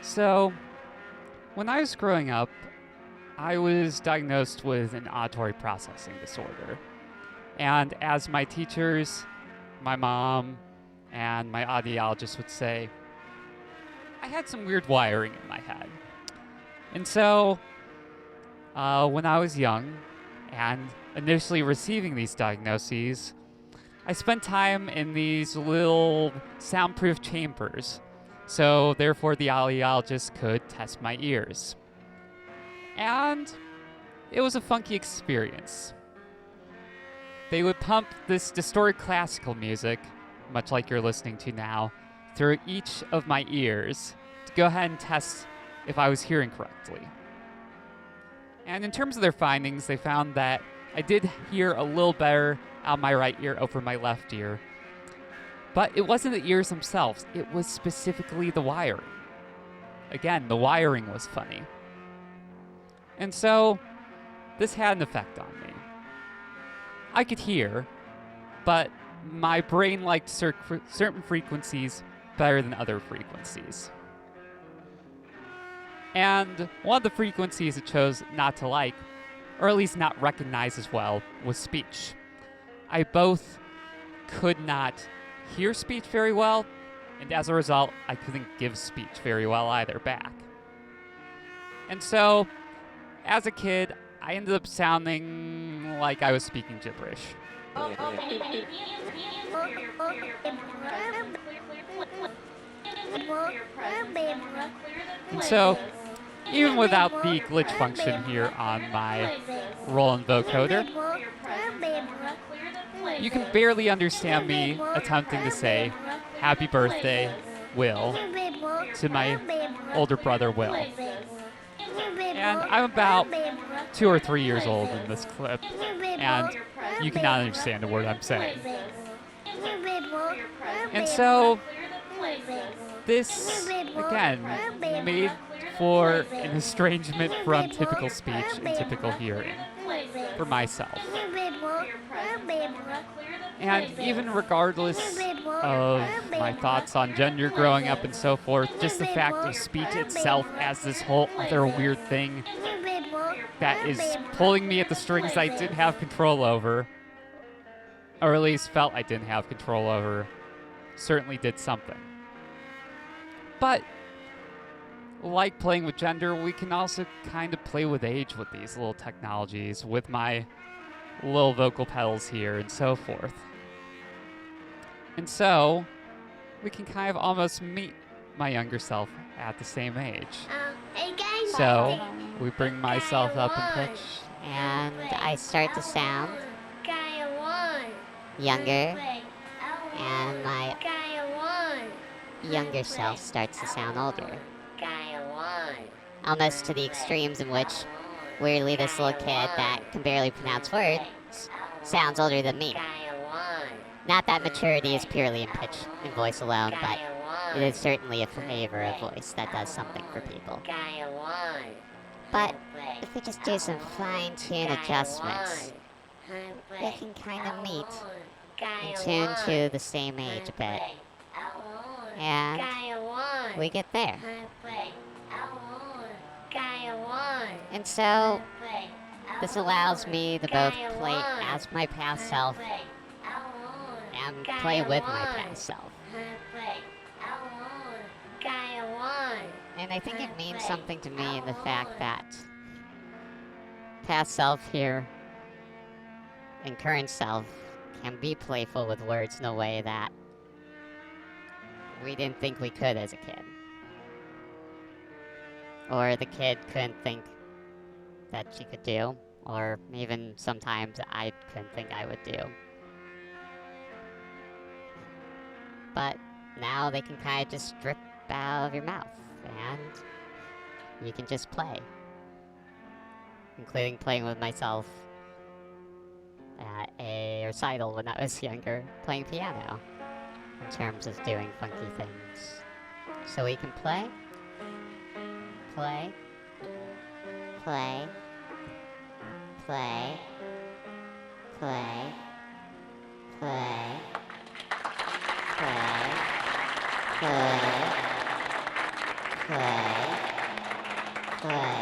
So, when I was growing up, I was diagnosed with an auditory processing disorder. And as my teachers, my mom, and my audiologist would say, I had some weird wiring in my head. And so, when I was young and initially receiving these diagnoses, I spent time in these little soundproof chambers. So therefore the audiologist could test my ears. And it was a funky experience. They would pump this distorted classical music, much like you're listening to now, through each of my ears to go ahead and test if I was hearing correctly. And in terms of their findings, they found that I did hear a little better out my right ear over my left ear. But it wasn't the ears themselves, it was specifically the wiring. Again, the wiring was funny. And so, this had an effect on me. I could hear, but my brain liked certain frequencies better than other frequencies. And one of the frequencies it chose not to like, or at least not recognize as well, was speech. I both could not hear speech very well, and as a result, I couldn't give speech very well either back. And so, as a kid, I ended up sounding like I was speaking gibberish. And so, even without the glitch function here on my Roland vocoder, you can barely understand me attempting to say, "Happy birthday, Will," to my older brother, Will. And I'm about 2 or 3 years old in this clip, and you cannot understand a word I'm saying. And so, this, again, made for an estrangement from typical speech and typical hearing for myself. And even regardless of my thoughts on gender growing up and so forth, just the fact of speech itself as this whole other weird thing that is pulling me at the strings I didn't have control over, or at least felt I didn't have control over, certainly did something. But like playing with gender, we can also kind of play with age with these little technologies, with my little vocal pedals here and so forth. And so, we can kind of almost meet my younger self at the same age. So, we bring myself up in pitch, and I start to sound younger, and my younger self starts to sound older. Almost to the extremes in which, weirdly, this little kid that can barely pronounce words sounds older than me. Not that maturity is purely in pitch and voice alone, but it is certainly a flavor of voice that does something for people. But if we just do some fine-tune adjustments, we can kind of meet and tune to the same age a bit. And we get there. And so, this allows me to both play as my past self and play with my past self. And I think it means something to me in the fact that past self here and current self can be playful with words in a way that we didn't think we could as a kid. Or the kid couldn't think that she could do, or even sometimes I couldn't think I would do. But now they can kind of just drip out of your mouth, and you can just play. Including playing with myself at a recital when I was younger, playing piano, in terms of doing funky things. So we can play, play, play, play, play, play, play, play, play, Play.